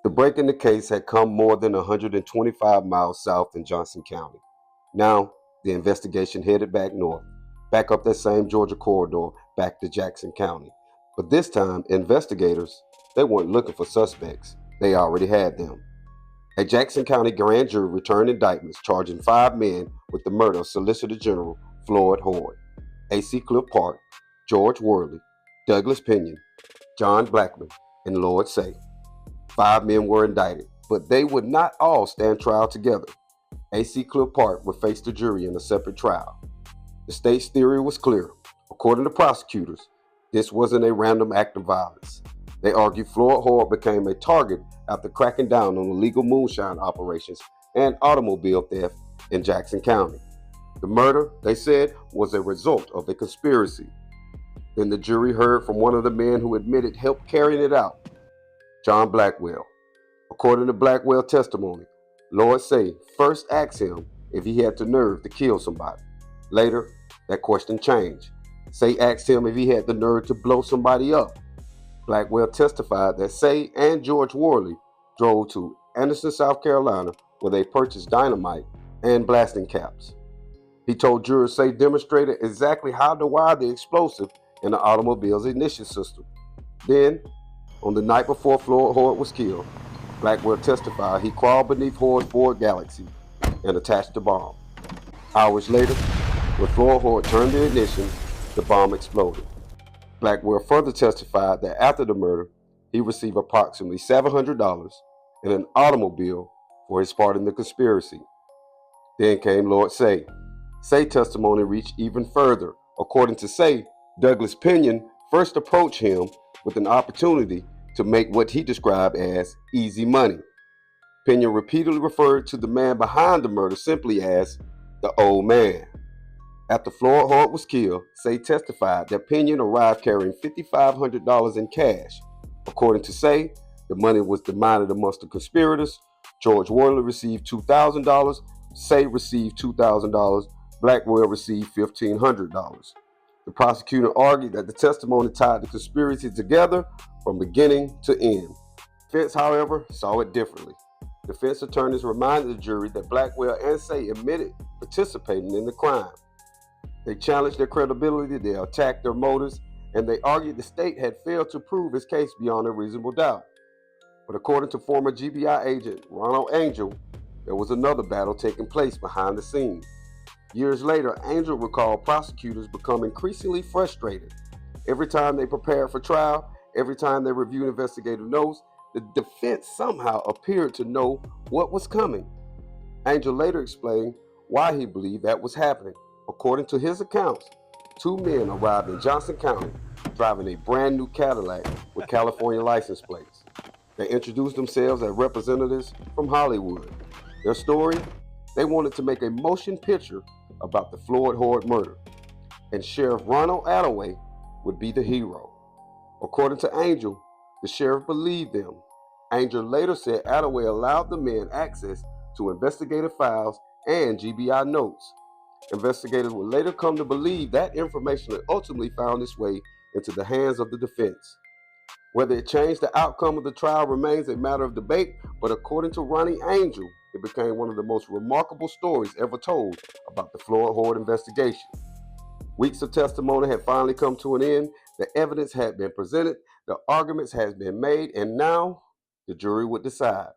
The break in the case had come more than 125 miles south in Johnson County. Now, the investigation headed back north, back up that same Georgia corridor, back to Jackson County. But this time, investigators, they weren't looking for suspects. They already had them. A Jackson County grand jury returned indictments charging 5 men with the murder of Solicitor General Floyd Hoard, A.C. Cliff Park, George Worley, Douglas Pinion, John Blackman, and Lloyd Seay. 5 men were indicted, but they would not all stand trial together. A.C. Cliff Park would face the jury in a separate trial. The state's theory was clear. According to prosecutors, this wasn't a random act of violence. They argued Floyd Hoard became a target after cracking down on illegal moonshine operations and automobile theft in Jackson County. The murder, they said, was a result of a conspiracy. Then the jury heard from one of the men who admitted help carrying it out, John Blackwell. According to Blackwell testimony, Lloyd Seay first asked him if he had the nerve to kill somebody. Later, that question changed. Seay asked him if he had the nerve to blow somebody up. Blackwell testified that Seay and George Worley drove to Anderson, South Carolina, where they purchased dynamite and blasting caps. He told jurors Seay demonstrated exactly how to wire the explosive in the automobile's ignition system. Then, on the night before Floyd Hoard was killed, Blackwell testified he crawled beneath Hoard's Ford Galaxy and attached the bomb. Hours later, when Floyd Hoard turned the ignition, the bomb exploded. Blackwell further testified that after the murder, he received approximately $700 in an automobile for his part in the conspiracy. Then came Lloyd Seay. Seay's testimony reached even further. According to Seay, Douglas Pinion first approached him with an opportunity to make what he described as easy money. Pinion repeatedly referred to the man behind the murder simply as the old man. After Floyd Hoard was killed, Seay testified that Pinion arrived carrying $5,500 in cash. According to Seay, the money was divided amongst the conspirators. George Worley received $2,000, Seay received $2,000, Blackwell received $1,500. The prosecutor argued that the testimony tied the conspiracy together from beginning to end. The defense, however, saw it differently. Defense attorneys reminded the jury that Blackwell and Seay admitted participating in the crime. They challenged their credibility, they attacked their motives, and they argued the state had failed to prove its case beyond a reasonable doubt. But according to former GBI Agent Ronnie Angel, there was another battle taking place behind the scenes. Years later, Angel recalled prosecutors become increasingly frustrated. Every time they prepared for trial, every time they reviewed investigative notes, the defense somehow appeared to know what was coming. Angel later explained why he believed that was happening. According to his accounts, 2 men arrived in Johnson County driving a brand new Cadillac with California license plates. They introduced themselves as representatives from Hollywood. Their story? They wanted to make a motion picture about the Floyd Hoard murder, and Sheriff Ronald Attaway would be the hero. According to Angel, the sheriff believed them. Angel later said Attaway allowed the men access to investigative files and GBI notes. Investigators would later come to believe that information had ultimately found its way into the hands of the defense. Whether it changed the outcome of the trial remains a matter of debate, but according to Ronnie Angel, it became one of the most remarkable stories ever told about the Floyd Hoard investigation. Weeks of testimony had finally come to an end, the evidence had been presented, the arguments had been made, and now the jury would decide.